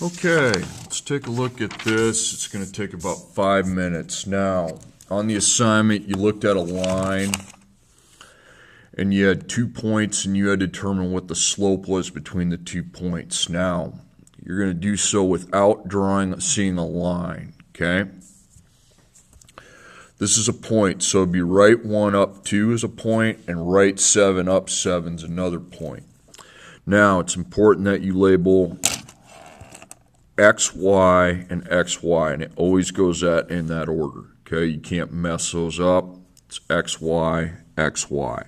Okay, let's take a look at this. It's going to take about 5 minutes. Now, on the assignment, you looked at a line and you had 2 points and you had to determine what the slope was between the 2 points. Now, you're going to do so without seeing a line, okay? This is a point, so it'd be right 1 up 2 is a point, and right 7 up 7 is another point. Now, it's important that you label X, Y, and X, Y, and it always goes in that order, okay? You can't mess those up. It's X, Y, X, Y.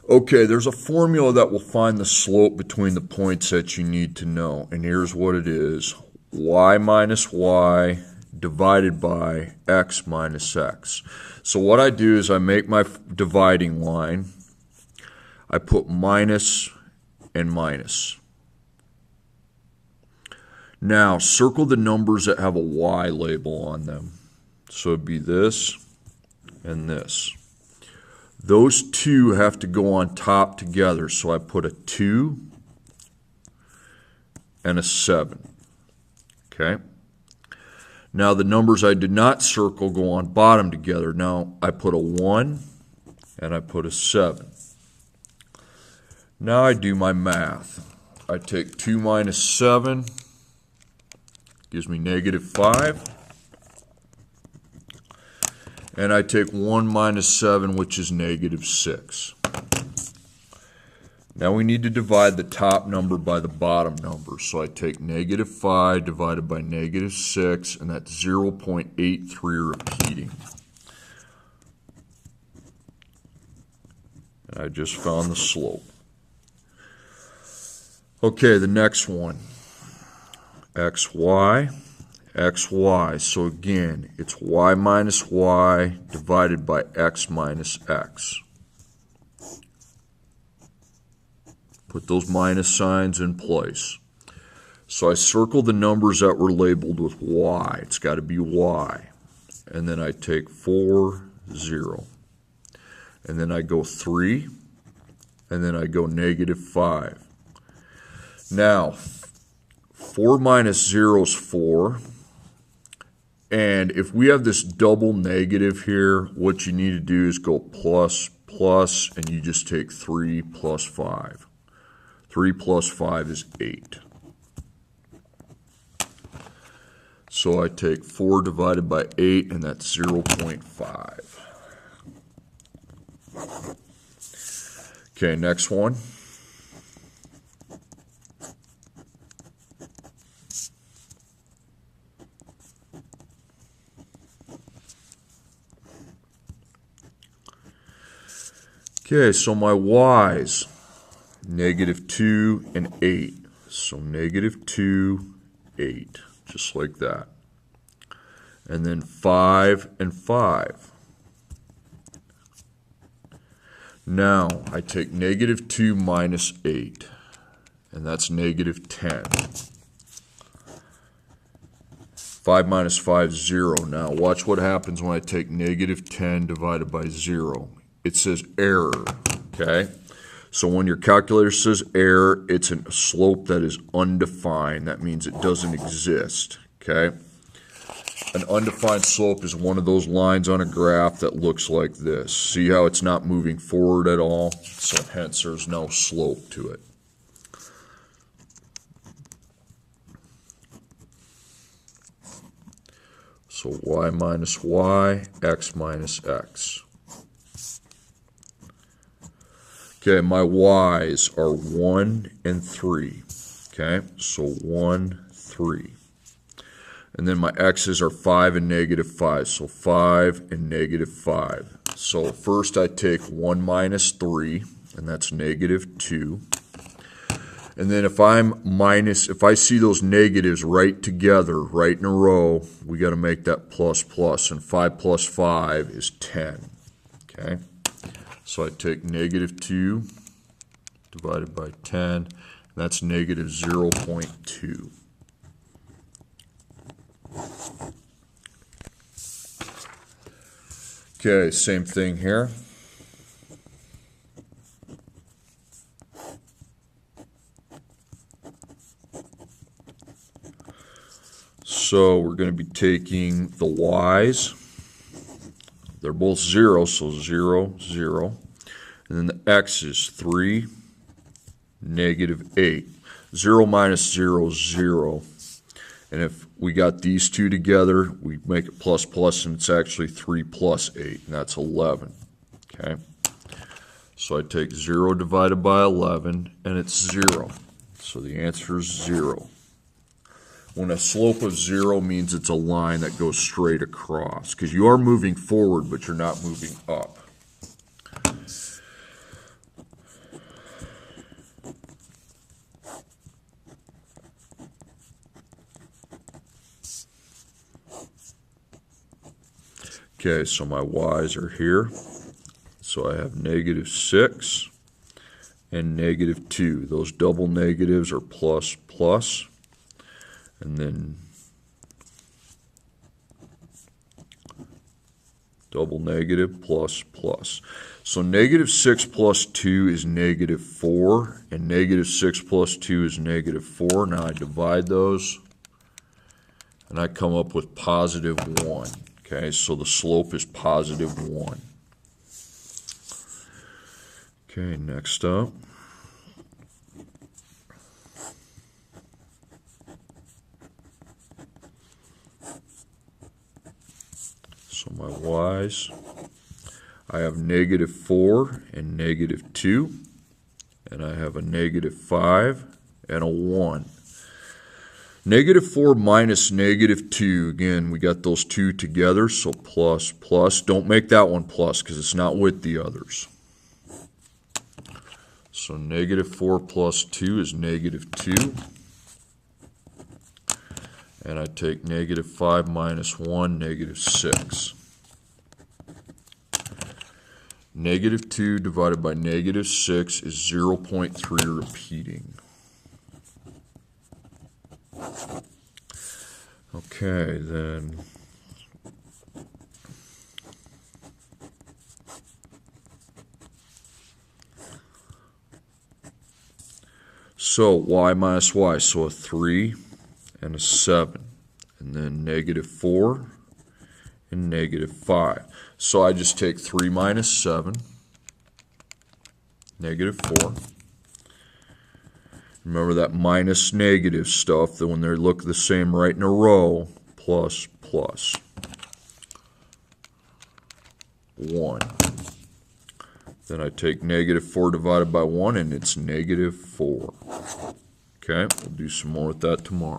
Okay, there's a formula that will find the slope between the points that you need to know, and here's what it is. Y minus Y divided by X minus X. So what I do is I make my dividing line. I put minus and minus. Now, circle the numbers that have a Y label on them. So it'd be this and this. Those two have to go on top together. So I put a 2 and a 7. Okay? Now, the numbers I did not circle go on bottom together. Now, I put a 1 and I put a 7. Now I do my math. I take 2 minus 7. Gives me -5. And I take 1 minus 7, which is -6. Now we need to divide the top number by the bottom number. So I take -5 divided by -6, and that's 0.83 repeating. And I just found the slope. Okay, the next one. XY, XY. So again, it's Y minus Y divided by X minus X. Put those minus signs in place. So I circle the numbers that were labeled with Y. It's got to be Y. And then I take 4, 0. And then I go 3. And then I go -5. Now, 4 minus 0 is 4. And if we have this double negative here, what you need to do is go plus, plus, and you just take 3 plus 5. 3 plus 5 is 8. So I take 4 divided by 8, and that's 0.5. Okay, next one. Okay, so my Y's, -2 and 8. So -2, 8, just like that. And then 5 and 5. Now, I take -2 minus 8, and that's -10. 5 minus 5 is 0. Now, watch what happens when I take -10 divided by 0. It says error, okay? So when your calculator says error, it's a slope that is undefined. That means it doesn't exist, okay? An undefined slope is one of those lines on a graph that looks like this. See how it's not moving forward at all? So hence there's no slope to it. So Y minus Y, X minus X. Okay, my Y's are 1 and 3. Okay, so 1, 3. And then my X's are 5 and -5. So 5 and -5. So first I take 1 minus 3, and that's -2. And then if I see those negatives right together, right in a row, we got to make that plus plus. And 5 plus 5 is 10. Okay. So I take -2 divided by 10, and that's -0.2. Okay, same thing here. So we're going to be taking the y's. They're both 0, so 0, 0. And then the x's, 3, -8. 0 minus 0 is 0. And if we got these two together, we make it plus plus, and it's actually 3 plus 8, and that's 11. Okay? So I take 0 divided by 11, and it's 0. So the answer is 0. When a slope of 0 means it's a line that goes straight across, because you are moving forward, but you're not moving up. Okay, so my y's are here. So I have -6 and -2. Those double negatives are plus, plus. And then double negative, plus, plus. So -6 plus 2 is -4, and -6 plus 2 is -4. Now I divide those, and I come up with +1. Okay, so the slope is +1. Okay, next up. So my y's, I have -4 and -2, and I have a -5 and a 1. -4 minus -2, again, we got those two together, so plus, plus. Don't make that one plus because it's not with the others. So -4 plus 2 is -2. And I take -5 minus 1, -6. -2 divided by -6 is 0.3 repeating. Okay, then so y minus y, so a 3 and a 7, and then -4 and -5. So I just take 3 minus 7, -4. Remember that minus negative stuff, that when they look the same right in a row, plus, plus. 1. Then I take -4 divided by 1, and it's -4. Okay, we'll do some more with that tomorrow.